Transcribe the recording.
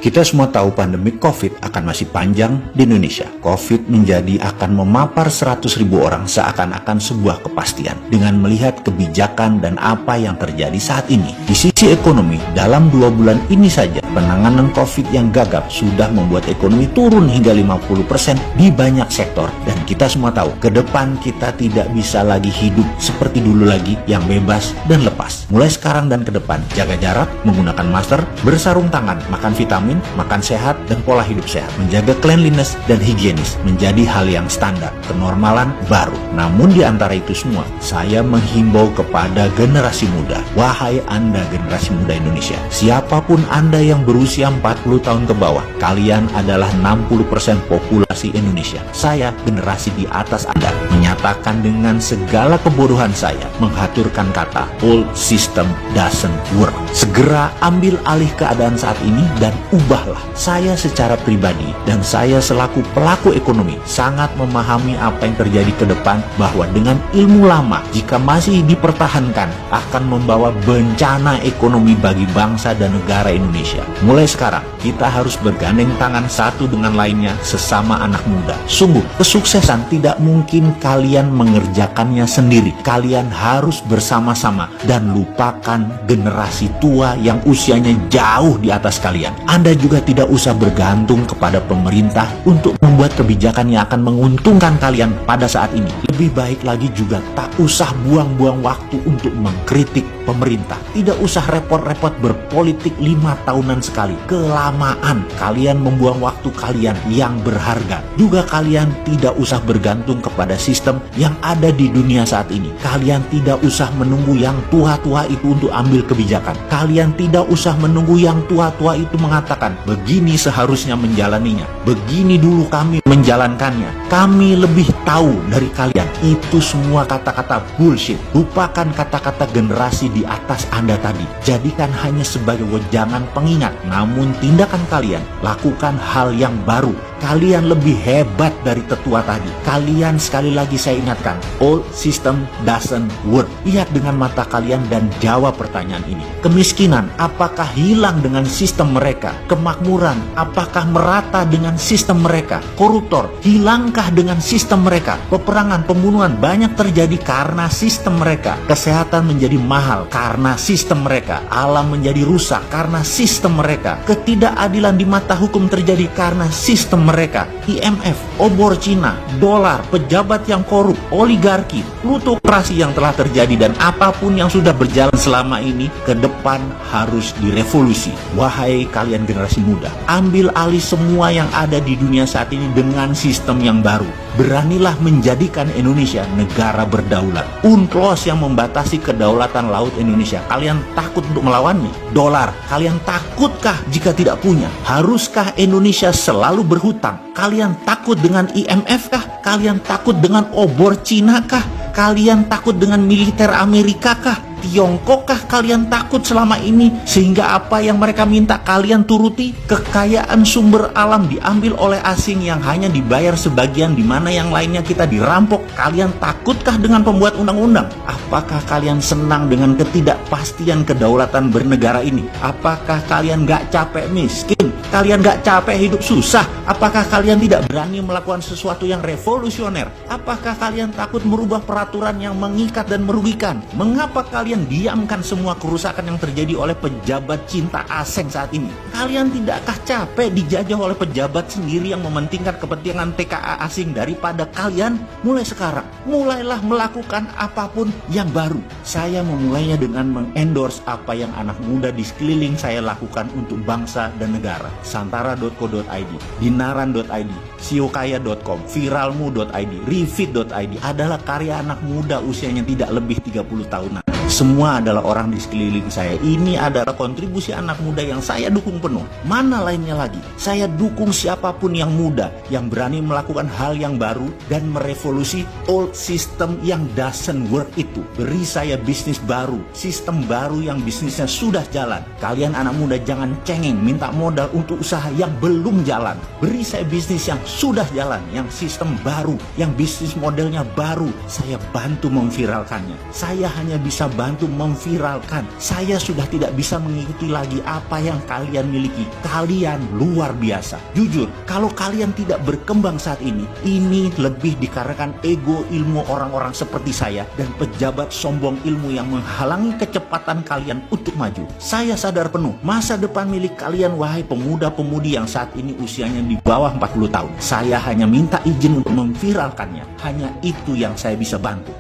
Kita semua tahu pandemi COVID akan masih panjang di Indonesia. COVID menjadi akan memapar 100.000 orang seakan-akan sebuah kepastian. Dengan melihat kebijakan dan apa yang terjadi saat ini. Di sisi ekonomi, dalam 2 bulan ini saja, penanganan COVID yang gagap sudah membuat ekonomi turun hingga 50% di banyak sektor. Dan kita semua tahu, ke depan kita tidak bisa lagi hidup seperti dulu lagi yang bebas dan lepas. Mulai sekarang dan ke depan, jaga jarak, menggunakan masker, bersarung tangan, makan vitamin, makan sehat, dan pola hidup sehat. Menjaga cleanliness dan higienis menjadi hal yang standar, kenormalan baru. Namun di antara itu semua, saya menghimbau kepada generasi muda. Wahai Anda generasi muda Indonesia, siapapun Anda yang berusia 40 tahun ke bawah, kalian adalah 60% populasi Indonesia. Saya generasi di atas Anda, menyatakan dengan segala kebodohan saya, menghaturkan kata old system doesn't work. Segera ambil alih keadaan saat ini dan ubahlah. Saya secara pribadi dan saya selaku pelaku ekonomi sangat memahami apa yang terjadi ke depan, bahwa dengan ilmu lama jika masih dipertahankan akan membawa bencana ekonomi bagi bangsa dan negara Indonesia. Mulai sekarang kita harus bergandeng tangan satu dengan lainnya sesama anak muda. Sungguh kesuksesan tidak mungkin kalian mengerjakannya sendiri. Kalian harus bersama-sama dan lupakan generasi tua yang usianya jauh di atas kalian. Anda juga tidak usah bergantung kepada pemerintah untuk membuat kebijakan yang akan menguntungkan kalian pada saat ini. Lebih baik lagi juga tak usah buang-buang waktu untuk mengkritik pemerintah. Tidak usah repot-repot berpolitik 5 tahunan sekali. Kelamaan kalian membuang waktu kalian yang berharga. Juga kalian tidak usah bergantung kepada sistem yang ada di dunia saat ini. Kalian tidak usah menunggu yang tua-tua itu untuk ambil kebijakan. Kalian tidak usah menunggu yang tua-tua itu mengatakan begini seharusnya menjalaninya, begini dulu kami menjalankannya, kami lebih tahu dari kalian. Itu semua kata-kata bullshit. Lupakan kata-kata generasi di atas Anda tadi. Jadikan hanya sebagai wejangan pengingat. Namun tindakan kalian, lakukan hal yang baru. Kalian lebih hebat dari tetua tadi. Kalian, sekali lagi saya ingatkan, old system doesn't work. Lihat dengan mata kalian dan jawab pertanyaan ini. Kemiskinan, apakah hilang dengan sistem mereka? Kemakmuran, apakah merata dengan sistem mereka? Koruptor, hilangkah dengan sistem mereka? Peperangan, pembunuhan banyak terjadi karena sistem mereka. Kesehatan menjadi mahal karena sistem mereka. Alam menjadi rusak karena sistem mereka. Ketidakadilan di mata hukum terjadi karena sistem mereka. IMF, obor Cina, dolar, pejabat yang korup, oligarki, plutokrasi yang telah terjadi, dan apapun yang sudah berjalan selama ini ke depan harus direvolusi. Wahai kalian generasi muda, ambil alih semua yang ada di dunia saat ini dengan sistem yang baru. Beranilah menjadikan Indonesia negara berdaulat. UNCLOS yang membatasi kedaulatan laut Indonesia, kalian takut untuk melawannya? Dolar, kalian takutkah jika tidak punya? Haruskah Indonesia selalu berhutang? Kalian takut dengan IMF kah? Kalian takut dengan obor Cina kah? Kalian takut dengan militer Amerika kah? Tiongkok kah kalian takut selama ini sehingga apa yang mereka minta kalian turuti? Kekayaan sumber alam diambil oleh asing yang hanya dibayar sebagian, di mana yang lainnya kita dirampok. Kalian takutkah dengan pembuat undang-undang? Apakah kalian senang dengan ketidakpastian kedaulatan bernegara ini? Apakah kalian gak capek miskin? Kalian gak capek hidup susah? Apakah kalian tidak berani melakukan sesuatu yang revolusioner? Apakah kalian takut merubah peraturan yang mengikat dan merugikan? Mengapa kalian diamkan semua kerusakan yang terjadi oleh pejabat cinta asing saat ini? Kalian tidakkah capek dijajah oleh pejabat sendiri yang mementingkan kepentingan TKA asing daripada kalian? Mulai sekarang, mulailah melakukan apapun yang baru. Saya memulainya dengan mengendorse apa yang anak muda di sekeliling saya lakukan untuk bangsa dan negara. Santara.co.id, Dinaran.id, siokaya.com, viralmu.id, refit.id adalah karya anak muda usianya tidak lebih 30 tahunan. Semua adalah orang di sekeliling saya. Ini adalah kontribusi anak muda yang saya dukung penuh. Mana lainnya lagi? Saya dukung siapapun yang muda, yang berani melakukan hal yang baru dan merevolusi old system yang doesn't work itu. Beri saya bisnis baru, sistem baru yang bisnisnya sudah jalan. Kalian anak muda jangan cengeng minta modal untuk usaha yang belum jalan. Beri saya bisnis yang sudah jalan, yang sistem baru, yang bisnis modelnya baru. Saya bantu memviralkannya. Saya hanya bisa bantu memviralkan. Saya sudah tidak bisa mengikuti lagi apa yang kalian miliki. Kalian luar biasa. Jujur, kalau kalian tidak berkembang saat ini lebih dikarenakan ego ilmu orang-orang seperti saya dan pejabat sombong ilmu yang menghalangi kecepatan kalian untuk maju. Saya sadar penuh masa depan milik kalian, wahai pemuda-pemudi yang saat ini usianya di bawah 40 tahun. Saya hanya minta izin untuk memviralkannya. Hanya itu yang saya bisa bantu.